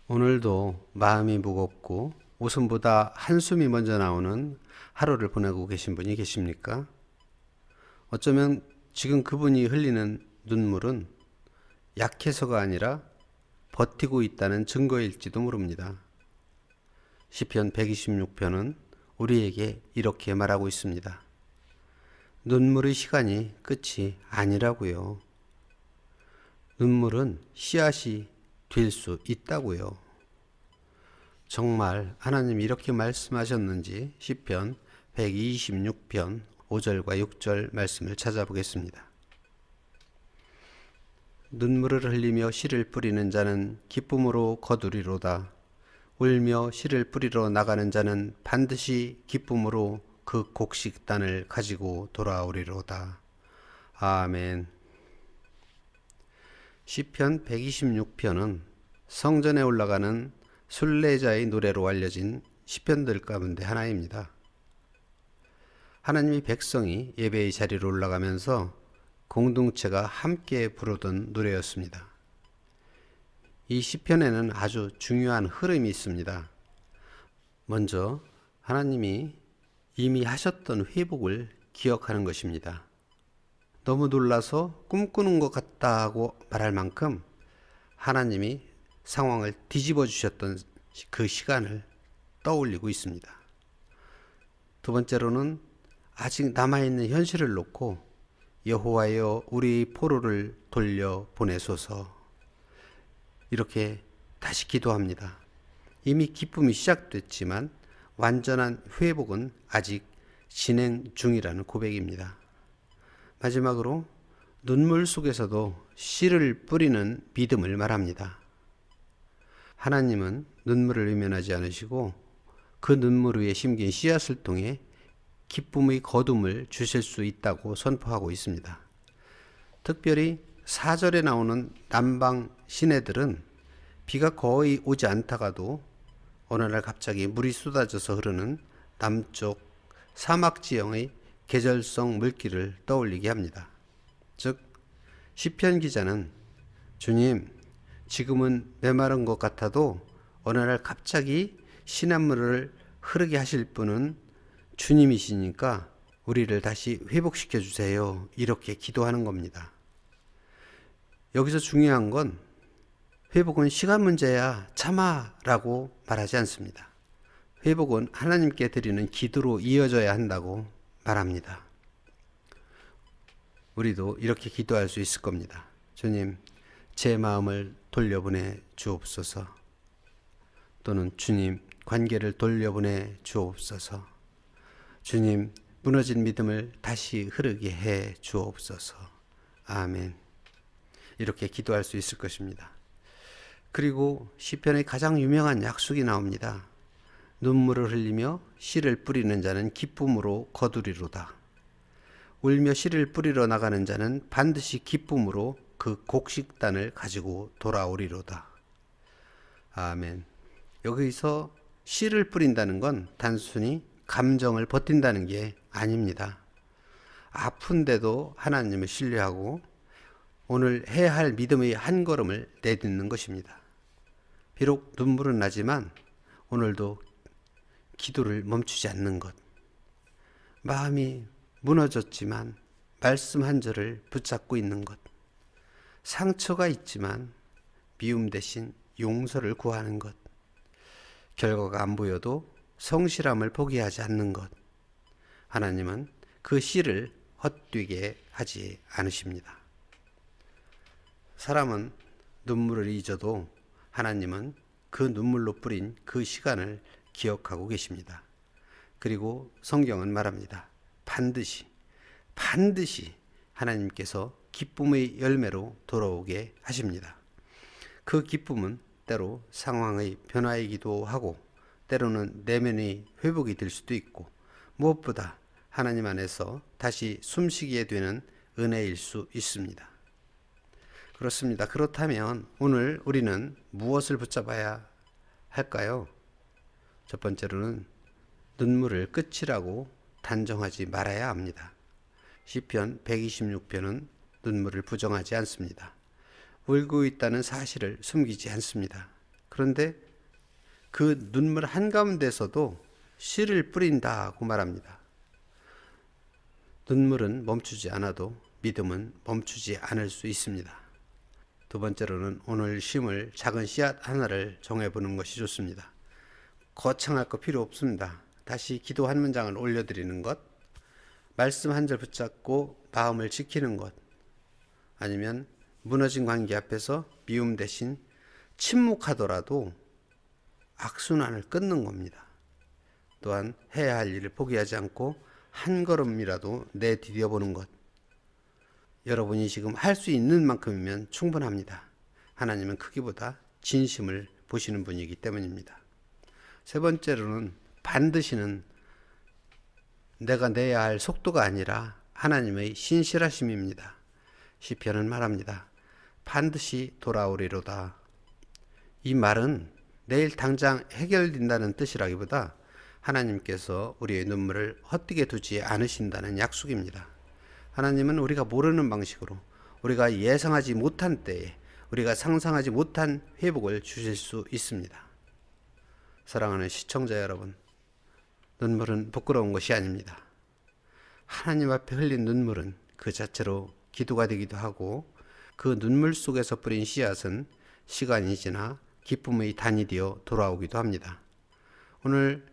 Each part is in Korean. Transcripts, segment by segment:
오늘도 마음이 무겁고 웃음보다 한숨이 먼저 나오는 하루를 보내고 계신 분이 계십니까? 어쩌면 지금 그분이 흘리는 눈물은 약해서가 아니라 버티고 있다는 증거일지도 모릅니다. 시편 126편은 우리에게 이렇게 말하고 있습니다. 눈물의 시간이 끝이 아니라고요. 눈물은 씨앗이 될 수 있다고요. 정말 하나님이 이렇게 말씀하셨는지 시편 126편 5절과 6절 말씀을 찾아보겠습니다. 눈물을 흘리며 씨를 뿌리는 자는 기쁨으로 거두리로다. 울며 씨를 뿌리러 나가는 자는 반드시 기쁨으로 그 곡식단을 가지고 돌아오리로다. 아멘. 시편 126편은 성전에 올라가는 순례자의 노래로 알려진 시편들 가운데 하나입니다. 하나님의 백성이 예배의 자리로 올라가면서 공동체가 함께 부르던 노래였습니다. 이 시편에는 아주 중요한 흐름이 있습니다. 먼저 하나님이 이미 하셨던 회복을 기억하는 것입니다. 너무 놀라서 꿈꾸는 것 같다고 말할 만큼 하나님이 상황을 뒤집어 주셨던 그 시간을 떠올리고 있습니다. 두 번째로는 아직 남아있는 현실을 놓고 여호와여 우리 포로를 돌려 보내소서 이렇게 다시 기도합니다. 이미 기쁨이 시작됐지만 완전한 회복은 아직 진행 중이라는 고백입니다. 마지막으로 눈물 속에서도 씨를 뿌리는 믿음을 말합니다. 하나님은 눈물을 외면하지 않으시고 그 눈물 위에 심긴 씨앗을 통해 기쁨의 거둠을 주실 수 있다고 선포하고 있습니다. 특별히 4절에 나오는 남방 시내들은 비가 거의 오지 않다가도 어느 날 갑자기 물이 쏟아져서 흐르는 남쪽 사막 지형의 계절성 물길을 떠올리게 합니다. 즉 시편 기자는 주님, 지금은 메마른 것 같아도 어느 날 갑자기 시냇물을 흐르게 하실 분은 주님이시니까 우리를 다시 회복시켜 주세요. 이렇게 기도하는 겁니다. 여기서 중요한 건 회복은 시간 문제야 참아라고 말하지 않습니다. 회복은 하나님께 드리는 기도로 이어져야 한다고 말합니다. 우리도 이렇게 기도할 수 있을 겁니다. 주님, 제 마음을 돌려보내 주옵소서. 또는 주님, 관계를 돌려보내 주옵소서. 주님, 무너진 믿음을 다시 흐르게 해 주옵소서. 아멘. 이렇게 기도할 수 있을 것입니다. 그리고 시편의 가장 유명한 약속이 나옵니다. 눈물을 흘리며 씨를 뿌리는 자는 기쁨으로 거두리로다. 울며 씨를 뿌리러 나가는 자는 반드시 기쁨으로 그 곡식단을 가지고 돌아오리로다. 아멘. 여기서 씨를 뿌린다는 건 단순히 감정을 버틴다는 게 아닙니다. 아픈데도 하나님을 신뢰하고 오늘 해야 할 믿음의 한 걸음을 내딛는 것입니다. 비록 눈물은 나지만 오늘도 기도를 멈추지 않는 것. 마음이 무너졌지만 말씀 한 절을 붙잡고 있는 것. 상처가 있지만 미움 대신 용서를 구하는 것. 결과가 안 보여도 성실함을 포기하지 않는 것. 하나님은 그 씨를 헛되게 하지 않으십니다. 사람은 눈물을 잊어도 하나님은 그 눈물로 뿌린 그 시간을 기억하고 계십니다. 그리고 성경은 말합니다. 반드시 하나님께서 기쁨의 열매로 돌아오게 하십니다. 그 기쁨은 때로 상황의 변화이기도 하고 때로는 내면의 회복이 될 수도 있고 무엇보다 하나님 안에서 다시 숨쉬게 되는 은혜일 수 있습니다. 그렇습니다. 그렇다면 오늘 우리는 무엇을 붙잡아야 할까요? 첫 번째로는 눈물을 끝이라고 단정하지 말아야 합니다. 시편 126편은 눈물을 부정하지 않습니다. 울고 있다는 사실을 숨기지 않습니다. 그런데 그 눈물 한가운데서도 씨를 뿌린다고 말합니다. 눈물은 멈추지 않아도 믿음은 멈추지 않을 수 있습니다. 두 번째로는 오늘 심을 작은 씨앗 하나를 정해보는 것이 좋습니다. 거창할 거 필요 없습니다. 다시 기도 한 문장을 올려드리는 것, 말씀 한 절 붙잡고 마음을 지키는 것, 아니면 무너진 관계 앞에서 미움 대신 침묵하더라도 악순환을 끊는 겁니다. 또한 해야 할 일을 포기하지 않고 한 걸음이라도 내디뎌 보는 것. 여러분이 지금 할 수 있는 만큼이면 충분합니다. 하나님은 크기보다 진심을 보시는 분이기 때문입니다. 세 번째로는 반드시는 내가 내야 할 속도가 아니라 하나님의 신실하심입니다. 시편은 말합니다. 반드시 돌아오리로다. 이 말은 내일 당장 해결된다는 뜻이라기보다 하나님께서 우리의 눈물을 헛되게 두지 않으신다는 약속입니다. 하나님은 우리가 모르는 방식으로, 우리가 예상하지 못한 때에, 우리가 상상하지 못한 회복을 주실 수 있습니다. 사랑하는 시청자 여러분, 눈물은 부끄러운 것이 아닙니다. 하나님 앞에 흘린 눈물은 그 자체로 기도가 되기도 하고, 그 눈물 속에서 뿌린 씨앗은 시간이 지나 기쁨의 단이 되어 돌아오기도 합니다. 오늘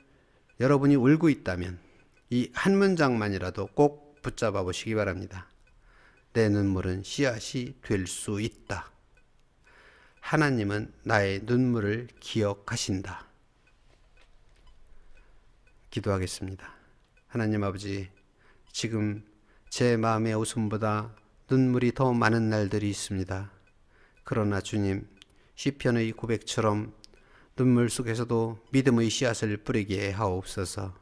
여러분이 울고 있다면 이 한 문장만이라도 꼭 붙잡아 보시기 바랍니다. 내 눈물은 씨앗이 될 수 있다. 하나님은 나의 눈물을 기억하신다. 기도하겠습니다. 하나님 아버지, 지금 제 마음의 웃음보다 눈물이 더 많은 날들이 있습니다. 그러나 주님, 시편의 고백처럼 눈물 속에서도 믿음의 씨앗을 뿌리게 하옵소서.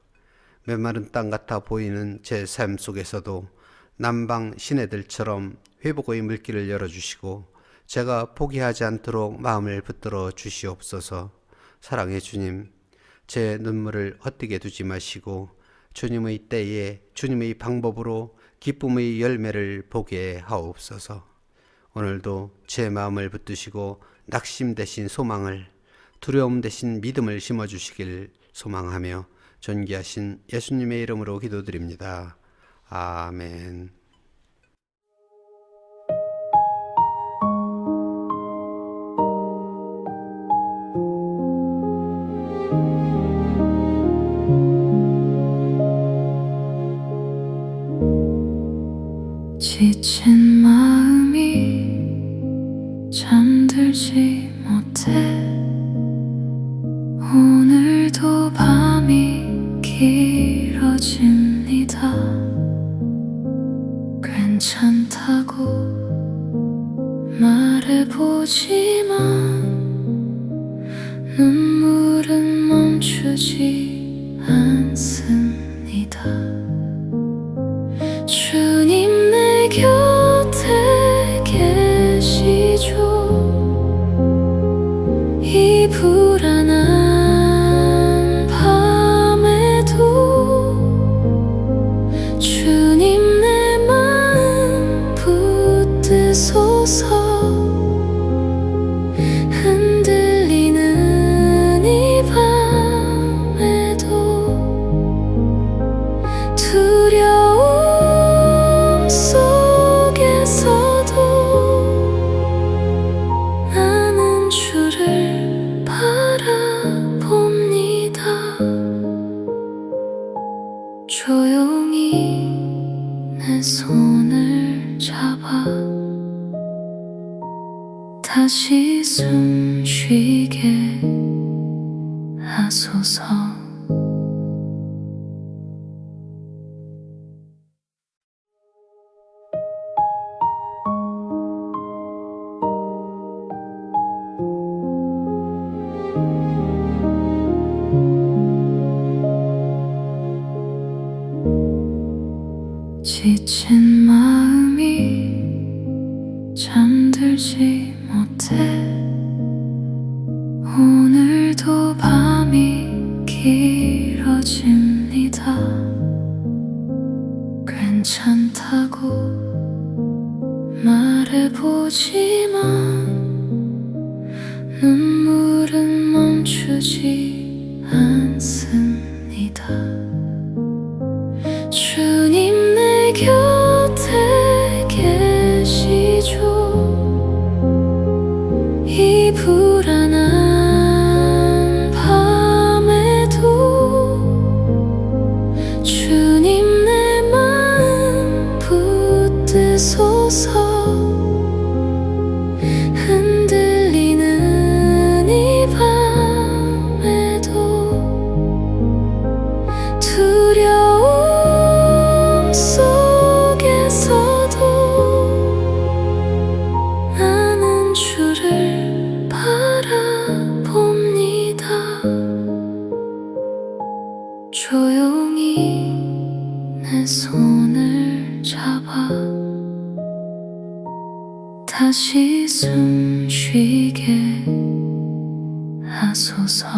메마른 땅 같아 보이는 제 삶 속에서도 남방 시내들처럼 회복의 물길을 열어주시고 제가 포기하지 않도록 마음을 붙들어 주시옵소서. 사랑의 주님, 제 눈물을 헛되게 두지 마시고 주님의 때에 주님의 방법으로 기쁨의 열매를 보게 하옵소서. 오늘도 제 마음을 붙드시고 낙심 대신 소망을, 두려움 대신 믿음을 심어주시길 소망하며 존귀하신 예수님의 이름으로 기도드립니다. 아멘. 지친 마음이 잠들지 못해 오늘도 밤이 길어집니다. 괜찮다고 말해보지만 눈물은 멈추지 않습니다. 주님 내 곁에 계시죠. 이 불안한 밤에도 주님 내 마음 붙드소서. 흔들리는 이 밤에도 두려움 속에서도 나는 주를 바라봅니다. 조용히 내 손을 잡아 다시 숨 쉬게 하소서. 지친 마음이 잠들지 못해 오늘도 밤이 길어집니다. 괜찮다고 말해보지만 눈물은 다시 숨 쉬게 하소서.